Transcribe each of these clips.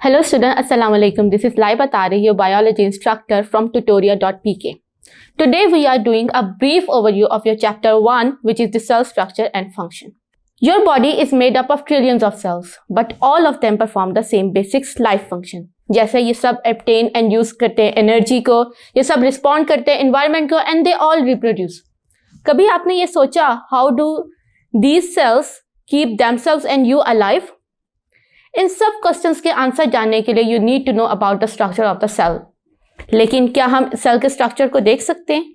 Hello student, Assalamu alaikum. This is Laiba Tari, your biology instructor from tutoria.pk. Today we are doing a brief overview of your chapter 1, which is the cell structure and function. Your body is made up of trillions of cells, but all of them perform the same basic life function. जैसे ये सब obtain and use करते हैं energy को, ये सब respond करते हैं environment को, and they all reproduce. कभी आपने ये सोचा how do these cells keep themselves and you alive? इन सब क्वेश्चंस के आंसर जानने के लिए you need to know about the structure of the cell. लेकिन क्या हम सेल के स्ट्रक्चर को देख सकते हैं?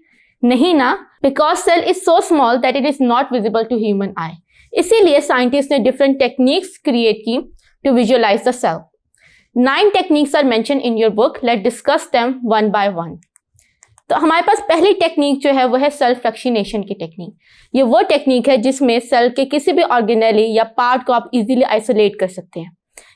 नहीं ना, because cell is so small that it is not visible to human eye. इसीलिए साइंटिस्ट ने डिफरेंट टेक्निक्स क्रिएट की to visualise the cell. 9 techniques are mention in your book. Let discuss them one by one. तो हमारे पास पहली technique जो है वो है सेल फ्रैक्शनेशन की टेक्निक. ये वो टेक्निक है जिसमें सेल के किसी भी ऑर्गेनेली या पार्ट को आप इजीली आइसोलेट कर सकते हैं.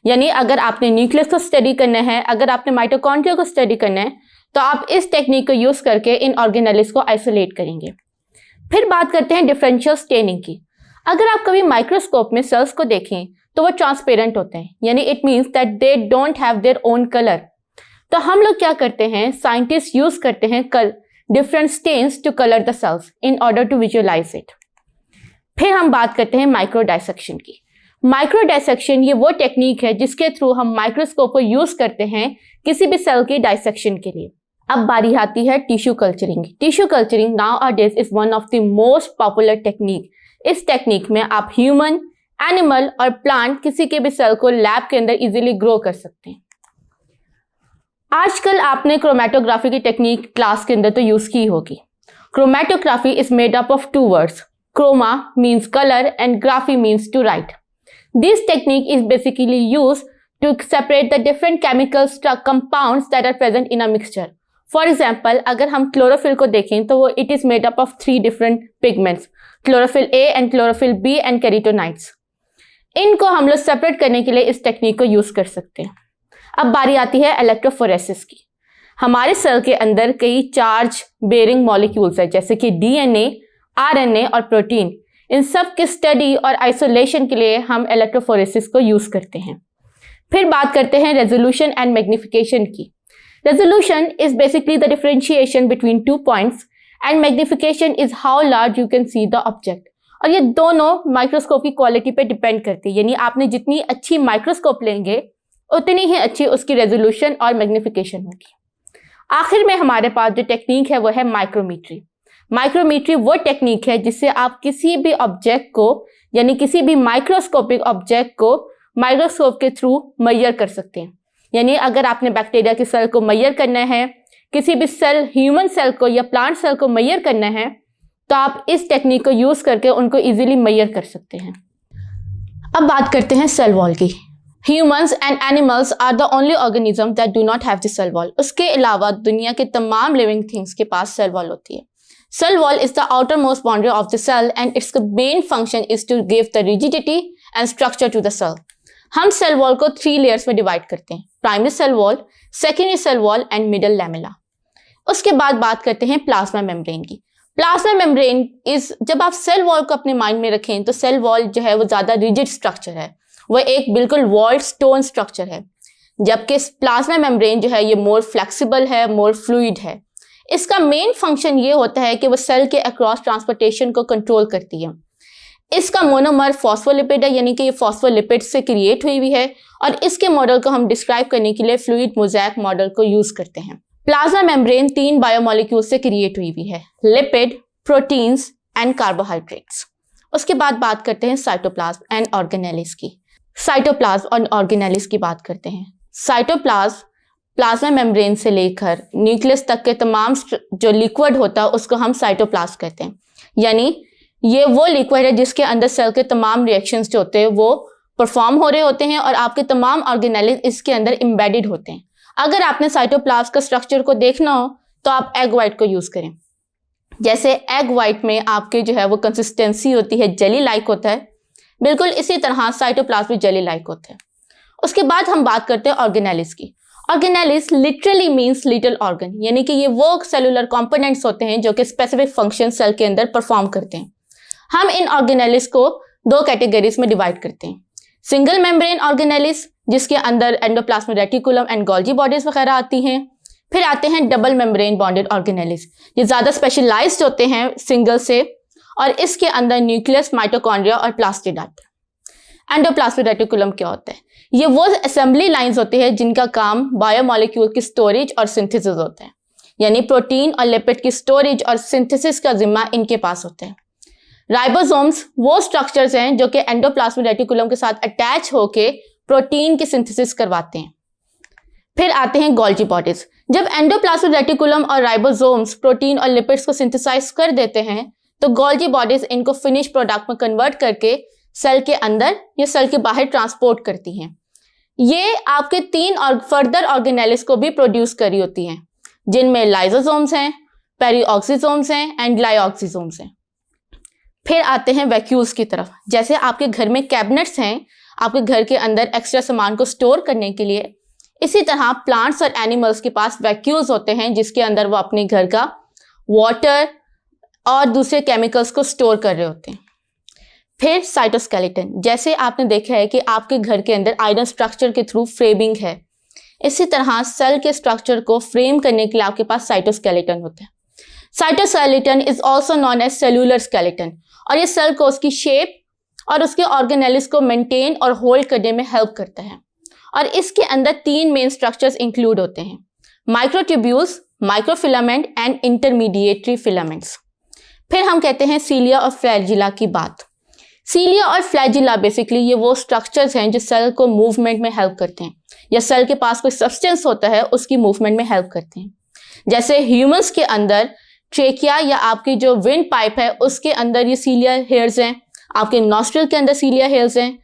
यानी अगर आपने न्यूक्लियस को स्टडी करना है, अगर आपने माइटोकॉन्ड्रिया को स्टडी करना है, तो आप इस टेक्निक को यूज करके इन ऑर्गेनेलिस को आइसोलेट करेंगे. फिर बात करते हैं डिफरेंशियल स्टेनिंग की. अगर आप कभी माइक्रोस्कोप में सेल्स को देखें तो वो ट्रांसपेरेंट होते हैं, यानी it means that they don't have their own colour. तो हम लोग क्या करते हैं, साइंटिस्ट यूज करते हैं different stains to colour the cells in order to visualise it. फिर हम बात करते हैं माइक्रो डायसेक्शन की. माइक्रो डायसेक्शन ये वो टेक्निक है जिसके थ्रू हम माइक्रोस्कोप को यूज करते हैं किसी भी सेल की डायसेक्शन के लिए. अब बारी आती है tissue culturing. Tissue culturing nowadays is one of the most popular technique. इस टेक्निक में आप ह्यूमन, एनिमल और प्लांट किसी के भी सेल को लैब के अंदर इजीली ग्रो कर सकते हैं. आजकल आपने क्रोमेटोग्राफी की टेक्निक क्लास के अंदर तो यूज की होगी. Chromatography is made up of 2 words. Chroma means colour and graphy means to write. This technique is basically used to separate the different chemical compounds that are present in a mixture. For example, अगर हम chlorophyll को देखें तो वो it is made up of 3 different pigments, chlorophyll A and chlorophyll B and carotenoids. इनको हम लोग separate करने के लिए इस टेक्निक को यूज कर सकते हैं. अब बारी आती है इलेक्ट्रोफोरेसिस की. हमारे सेल के अंदर कई चार्ज बेरिंग मॉलिक्यूल्स है, जैसे कि DNA, RNA और प्रोटीन. इन सब की स्टडी और आइसोलेशन के लिए हम इलेक्ट्रोफोरेसिस को यूज करते हैं. फिर बात करते हैं रेजोल्यूशन एंड मैग्निफिकेशन की. Resolution is basically the differentiation between 2 points and magnification is how large you can see the object. और ये दोनों माइक्रोस्कोप की क्वालिटी पे डिपेंड करती है, यानी आपने जितनी अच्छी माइक्रोस्कोप लेंगे उतनी ही अच्छी उसकी रेजोल्यूशन और मैग्निफिकेशन होगी. आखिर में हमारे पास जो टेक्निक है वो है माइक्रोमीट्री. माइक्रोमीट्री वो टेक्निक है जिससे आप किसी भी ऑब्जेक्ट को, यानी किसी भी माइक्रोस्कोपिक ऑब्जेक्ट को माइक्रोस्कोप के थ्रू मेजर कर सकते हैं. यानी अगर आपने बैक्टीरिया की सेल को मेजर करना है, किसी भी सेल, ह्यूमन सेल को या प्लांट सेल को मेजर करना है, तो आप इस टेक्निक को यूज करके उनको इजीली मेजर कर सकते हैं. अब बात करते हैं सेल वॉल की. Humans and animals are the only organism that do not have the cell wall. उसके अलावा दुनिया के तमाम लिविंग थिंग्स के पास सेल वॉल होती है. Cell wall is the outermost boundary of the cell and its main function is to give the rigidity and structure to the cell. हम cell wall को 3 layers में divide करते हैं. Primary cell wall, secondary cell wall and middle lamella. उसके बाद बात करते हैं plasma membrane की. Plasma membrane is, जब आप cell wall को अपने mind में रखें तो cell wall जो है वो ज़्यादा rigid structure है. वो एक बिल्कुल walled stone structure है. जबकि plasma membrane जो है ये more flexible है, more fluid है. इसका मेन फंक्शन ये होता है कि वो सेल के अक्रॉस ट्रांसपोर्टेशन को कंट्रोल करती है. इसका मोनोमर फॉस्फोलिपिड है, यानी कि ये फॉस्फोलिपिड से क्रिएट हुई है और इसके मॉडल को हम डिस्क्राइब करने के लिए फ्लूइड मोज़ेक मॉडल को यूज करते हैं. प्लाज्मा मेम्ब्रेन 3 बायोमोलिक्यूल से क्रिएट हुई हुई है, लिपिड, प्रोटीन्स एंड कार्बोहाइड्रेट्स. उसके बाद बात करते हैं साइटोप्लाज्म एंड ऑर्गेनेलिस की. साइटोप्लाज्म और ऑर्गेनेलिस की बात करते हैं. साइटोप्लाज्म प्लाज्मा मेम्ब्रेन से लेकर न्यूक्लियस तक के तमाम जो लिक्विड होता है उसको हम साइटोप्लाज्म कहते हैं. यानी ये वो लिक्विड है जिसके अंदर सेल के तमाम रिएक्शंस जो होते हैं वो परफॉर्म हो रहे होते हैं और आपके तमाम ऑर्गेनेलिस इसके अंदर एम्बेडेड होते हैं. अगर आपने साइटोप्लाज्म का स्ट्रक्चर को देखना हो तो आप एग वाइट को यूज करें. जैसे एग वाइट में आपके जो है वो कंसिस्टेंसी होती है, जेली लाइक होता है, बिल्कुल इसी तरह साइटोप्लाज्म भी जेली लाइक होता है. उसके बाद हम बात करते हैं ऑर्गेनेलिस की. Organelles literally means little organ, यानी कि ये वो सेलुलर कंपोनेंट्स होते हैं जो कि स्पेसिफिक फंक्शन सेल के अंदर परफॉर्म करते हैं. हम इन ऑर्गेनेलिस को 2 कैटेगरीज में डिवाइड करते हैं. सिंगल मेम्ब्रेन ऑर्गेनेलिस जिसके अंदर endoplasmic reticulum and Golgi bodies वगैरह आती हैं। फिर आते हैं डबल मेम्ब्रेन बॉन्डेड ऑर्गेनेल्स, ये ज़्यादा स्पेशलाइज्ड होते हैं सिंगल से, और इसके अंदर न्यूक्लियस, माइटोकॉन्ड्रिया और प्लास्टिड आते हैं। एंडोप्लाज्मिक रेटिकुलम क्या होता है? ये वो असेंबली लाइंस होती है जिनका काम बायोमोलिक्यूल की स्टोरेज और सिंथेसिस होता है, यानी प्रोटीन और लिपिड की स्टोरेज और सिंथेसिस का जिम्मा इनके पास होता है। राइबोसोम्स वो स्ट्रक्चर्स हैं जो कि एंडोप्लाज्मिक रेटिकुलम के साथ अटैच होके प्रोटीन की सिंथेसिस करवाते हैं। फिर आते हैं गोल्जी बॉडीज। जब एंडोप्लाज्मिक रेटिकुलम और राइबोसोम्स प्रोटीन और लिपिड्स को सिंथेसाइज कर देते हैं तो गोल्जी बॉडीज इनको फिनिश प्रोडक्ट में कन्वर्ट करके सेल के अंदर या सेल के बाहर ट्रांसपोर्ट करती हैं। ये आपके 3 और फर्दर ऑर्गेनेल्स को भी प्रोड्यूस करी होती हैं, जिनमें लाइसोसोम्स हैं, पेरीऑक्सीसोम्स हैं एंड ग्लाइऑक्सीसोम्स हैं। फिर आते हैं वैक्यूल्स की तरफ। जैसे आपके घर में कैबिनेट्स हैं आपके घर के अंदर एक्स्ट्रा सामान को स्टोर करने के लिए, इसी तरह प्लांट्स और एनिमल्स के पास वैक्यूल्स होते हैं जिसके अंदर वो अपने घर का वाटर और दूसरे केमिकल्स को स्टोर कर रहे होते हैं। फिर साइटोस्केलेटन। जैसे आपने देखा है कि आपके घर के अंदर आयरन स्ट्रक्चर के थ्रू फ्रेमिंग है, इसी तरह सेल के स्ट्रक्चर को फ्रेम करने के लिए आपके पास साइटोस्केलेटन होता है। Cytoskeleton is also known as cellular skeleton, और ये सेल को उसकी शेप और उसके ऑर्गेनेल्स को मेंटेन और होल्ड करने में हेल्प करता है। और इसके अंदर 3 मेन स्ट्रक्चर्स इंक्लूड होते हैं: microtubules, microfilament and intermediary filaments. फिर हम कहते हैं सीलिया और फ्लैजिला की बात। सीलिया और फ्लैजिला बेसिकली ये वो स्ट्रक्चर्स हैं जो सेल को मूवमेंट में हेल्प करते हैं, या सेल के पास कोई सब्सटेंस होता है उसकी मूवमेंट में हेल्प करते हैं। जैसे ह्यूमंस के अंदर ट्रेकिया या आपकी जो विंड पाइप है उसके अंदर ये सीलिया हेयर्स हैं, आपके नॉस्ट्रिल के अंदर सीलिया हेयर्स हैं।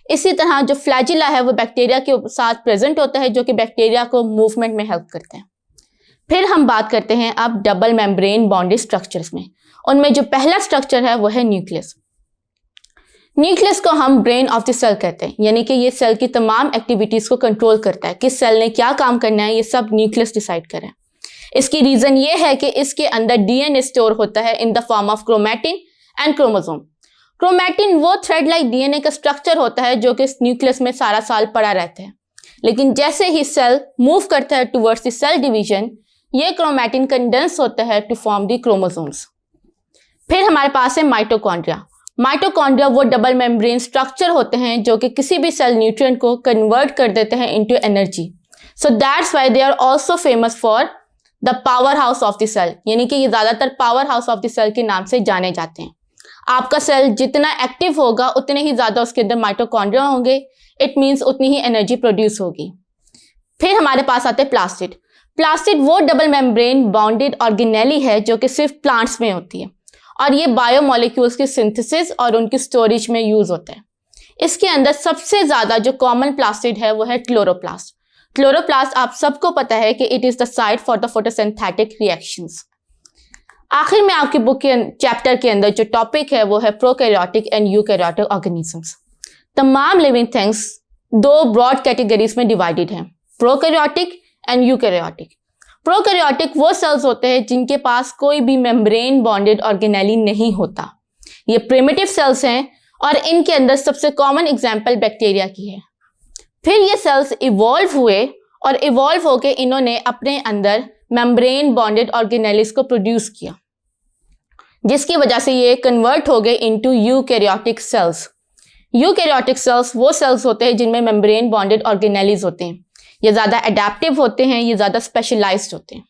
इसी तरह जो फ्लैजिला है वो बैक्टीरिया के साथ प्रेजेंट होता है जो कि बैक्टीरिया को मूवमेंट में हेल्प करते हैं। फिर हम बात करते हैं अब डबल मेम्ब्रेन बॉन्डेड स्ट्रक्चर्स में। उनमें जो पहला स्ट्रक्चर है वो है न्यूक्लियस। न्यूक्लियस को हम ब्रेन ऑफ द सेल कहते हैं, यानी कि ये सेल की तमाम एक्टिविटीज को कंट्रोल करता है। किस सेल ने क्या काम करना है ये सब न्यूक्लियस डिसाइड करे। इसकी रीजन ये है कि इसके अंदर डीएनए स्टोर होता है in the form of chromatin and chromosome. Chromatin वो थ्रेड लाइक डीएनए का स्ट्रक्चर होता है जो कि न्यूक्लियस में सारा साल पड़ा रहता है, लेकिन जैसे ही सेल मूव करता है टुवर्ड्स द सेल डिवीजन, ये क्रोमैटिन कंडेंस होता है टू फॉर्म द क्रोमोसोम्स। फिर हमारे पास है माइटोकॉन्ड्रिया। माइटोकॉन्ड्रिया वो डबल मेम्ब्रेन स्ट्रक्चर होते हैं जो कि किसी भी सेल न्यूट्रिएंट को कन्वर्ट कर देते हैं into energy. So that's why they are also famous for the power house of the cell, यानी कि ये ज्यादातर power house of the cell के नाम से जाने जाते हैं। आपका सेल जितना एक्टिव होगा उतने ही ज्यादा उसके अंदर माइटोकॉन्ड्रिया होंगे, इट मीन्स उतनी ही एनर्जी प्रोड्यूस होगी। फिर हमारे पास आते हैं प्लास्टिड। प्लास्टिड वो डबल मेम्ब्रेन बॉन्डेड ऑर्गेनेली है जो कि सिर्फ प्लांट्स में होती है, और ये बायोमोलिक्यूल्स की सिंथेसिस और उनकी स्टोरेज में यूज होता है। इसके अंदर सबसे ज्यादा जो कॉमन प्लास्टिड है वो है क्लोरोप्लास्ट। क्लोरोप्लास्ट आप सबको पता है कि it is the site for the photosynthetic reactions. आखिर में आपकी बुक के चैप्टर के अंदर जो टॉपिक है वो है प्रोकैरियोटिक एंड यूकैरियोटिक ऑर्गेनिजम्स। तमाम लिविंग थिंग्स 2 ब्रॉड कैटेगरीज में डिवाइडेड हैं, प्रोकैरियोटिक एंड यूकैरियोटिक। प्रोकैरियोटिक वो सेल्स होते हैं जिनके पास कोई भी मेम्ब्रेन बॉन्डेड ऑर्गेनेली नहीं होता। ये प्रिमिटिव सेल्स हैं और इनके अंदर सबसे कॉमन एग्जाम्पल बैक्टीरिया की है। फिर ये सेल्स इवॉल्व हुए और इवॉल्व होके इन्होंने अपने अंदर मेम्ब्रेन बॉन्डेड ऑर्गेनेलिस को प्रोड्यूस किया, जिसकी वजह से ये कन्वर्ट हो गए into eukaryotic cells. Eukaryotic cells वो सेल्स होते हैं जिनमें मेम्ब्रेन बॉन्डेड ऑर्गेनेलीज होते हैं। ये ज़्यादा अडेप्टिव होते हैं, ये ज़्यादा स्पेशलाइज्ड होते हैं।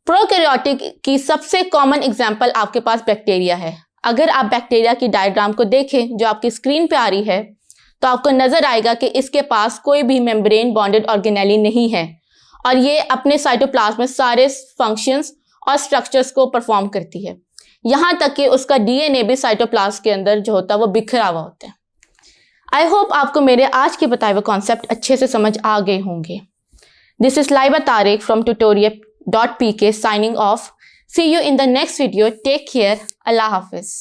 प्रोकैरियोटिक की सबसे कॉमन एग्जाम्पल आपके पास बैक्टीरिया है। अगर आप बैक्टीरिया की डायग्राम को देखें जो आपकी स्क्रीन पे आ रही है तो आपको नजर आएगा कि इसके पास कोई भी मेम्ब्रेन बॉन्डेड ऑर्गेनेली नहीं है, और ये अपने साइटोप्लाज्म में सारे फंक्शंस और स्ट्रक्चर्स को परफॉर्म करती है, यहाँ तक कि उसका डीएनए भी साइटोप्लाज्म के अंदर जो होता है वो बिखरा हुआ होता है। आई होप आपको मेरे आज के बताए हुए कॉन्सेप्ट अच्छे से समझ आ गए होंगे। This is Laiba Tariq from tutorial.pk signing off. See you in the next video. Take care. Allah Hafiz.